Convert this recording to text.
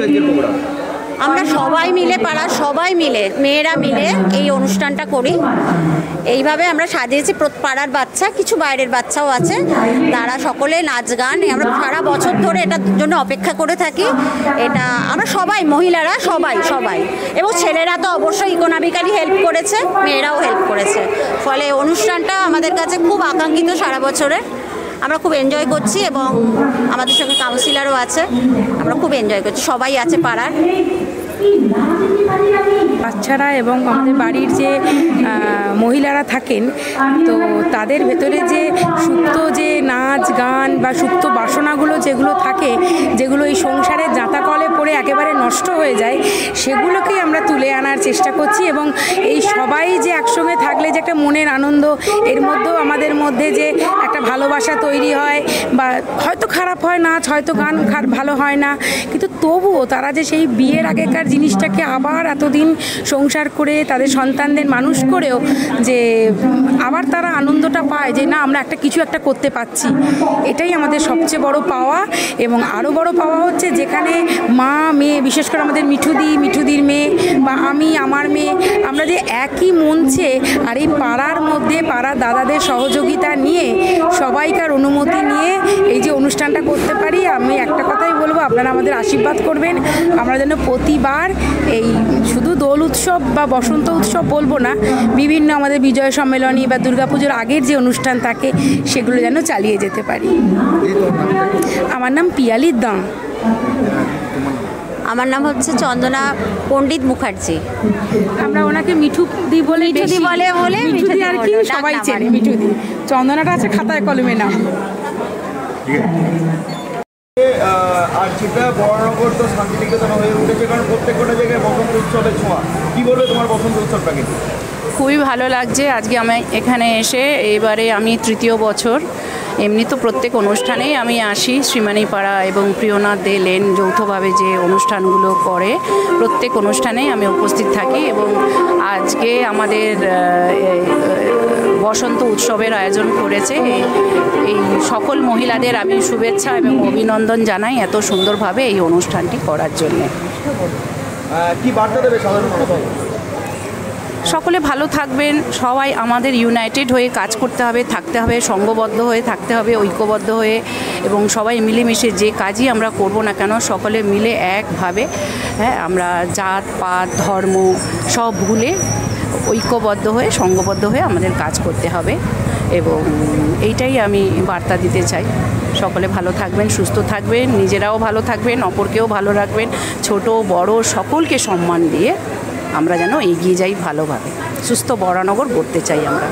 হচ্ছে আজকের প্রোগ্রাম? আমরা সবাই মিলে, পাড়ার সবাই মিলে, মেয়েরা মিলে এই অনুষ্ঠানটা করি। এইভাবে আমরা সাজিয়েছি। পাড়ার বাচ্চা, কিছু বাইরের বাচ্চাও আছে, তারা সকলে নাচ গান। আমরা সারা বছর ধরে এটার জন্য অপেক্ষা করে থাকি। এটা আমরা সবাই, মহিলারা সবাই এবং ছেলেরা তো অবশ্যই ইকোনমিক্যালি হেল্প করেছে, মেয়েরাও হেল্প করেছে। ফলে অনুষ্ঠানটা আমাদের কাছে খুব আকাঙ্ক্ষিত সারা বছরের। আমরা খুব এনজয় করছি এবং আমাদের সঙ্গে কাউন্সিলরও আছে। আমরা খুব এনজয় করছি, সবাই আছে পাড়ার। বাচ্চারা এবং আমাদের বাড়ির যে মহিলারা থাকেন, তো তাদের ভেতরে যে সুপ্ত যে নাচ গান বা সুপ্ত বাসনাগুলো যেগুলো থাকে, যেগুলো এই সংসারের জাঁতাকলে পড়ে একেবারে নষ্ট হয়ে যায়, সেগুলোকেই আমরা তুলে আনার চেষ্টা করছি। এবং এই সবাই যে একসঙ্গে থাকলে যে একটা মনের আনন্দ, এর মধ্যেও আমাদের মধ্যে যে একটা ভালোবাসা তৈরি হয়, বা হয়তো খারাপ হয় নাচ, হয়তো গান ভালো হয় না, কিন্তু তবুও তারা যে সেই বিয়ের আগেকার জিনিসটাকে আবার এতদিন সংসার করে তাদের সন্তানদের মানুষ করেও যে আবার তারা আনন্দটা পায় যে না, আমরা কিছু একটা করতে পারছি, এটাই আমাদের সবচেয়ে বড় পাওয়া। এবং আরও বড় পাওয়া হচ্ছে যেখানে মা মেয়ে, বিশেষ করে আমাদের মিঠুদির মেয়ে বা আমি আমার মেয়ে, আমরা যে একই মঞ্চে আর এই পাড়ার মধ্যে পাড়ার দাদাদের সহযোগিতা নিয়ে, সবাইকার অনুমতি নিয়ে এই যে অনুষ্ঠানটা করতে পারি। আমি একটা কথাই বলবো, আপনারা আমাদের আশীর্বাদ করবেন। আমরা যেন প্রতিবার এই শুধু দোল উৎসব বা বসন্ত উৎসব বলবো না, বিভিন্ন আমাদের বিজয় সম্মেলনী বা দুর্গাপুজোর আগের যে অনুষ্ঠান থাকে, সেগুলো যেন চালিয়ে যেতে পারি। আমার নাম পিয়ালি দাঁ। আমার নাম হচ্ছে চন্দনা পণ্ডিত মুখার্জি। আমরা ওনাকে মিঠুদি বলে মিঠুদি আর কি সবাই চেনে। মিঠুদি, চন্দনাটা আছে খাতায় কলমে নাম। আর সেটা বড়নগর তো শান্তিনিকেতন হয়ে উঠেছে, কারণ প্রত্যেকটা জায়গায় বসন্ত উৎসবের ছোঁয়া। কী বলবে তোমার বসন্ত উৎসবটাকে? খুবই ভালো লাগছে আজকে আমি এখানে এসে। এবারে আমি তৃতীয় বছর। এমনি তো প্রত্যেক অনুষ্ঠানেই আমি আসি, শ্রীমানীপাড়া এবং প্রিয়নাথ দে লেন যৌথভাবে যে অনুষ্ঠানগুলো করে, প্রত্যেক অনুষ্ঠানেই আমি উপস্থিত থাকি। এবং আজকে আমাদের বসন্ত উৎসবের আয়োজন করেছে এই সকল মহিলাদের আমি শুভেচ্ছা এবং অভিনন্দন জানাই এত সুন্দরভাবে এই অনুষ্ঠানটি করার জন্য। কি বার্তা দেবে সাধারণত? সকলে ভালো থাকবেন, সবাই আমাদের ইউনাইটেড হয়ে কাজ করতে হবে, থাকতে হবে, সংঘবদ্ধ হয়ে থাকতে হবে, ঐক্যবদ্ধ হয়ে, এবং সবাই মিলেমিশে যে কাজই আমরা করব না কেন সকলে মিলে একভাবে, হ্যাঁ, আমরা জাত পাত ধর্ম সব ভুলে ঐক্যবদ্ধ হয়ে সংঘবদ্ধ হয়ে আমাদের কাজ করতে হবে। এবং এইটাই আমি বার্তা দিতে চাই। সকলে ভালো থাকবেন, সুস্থ থাকবেন, নিজেরাও ভালো থাকবেন, অপরকেও ভালো রাখবেন, ছোট বড় সকলকে সম্মান দিয়ে আমরা যেন এগিয়ে যাই ভালোভাবে। সুস্থ বরানগর গড়তে চাই আমরা।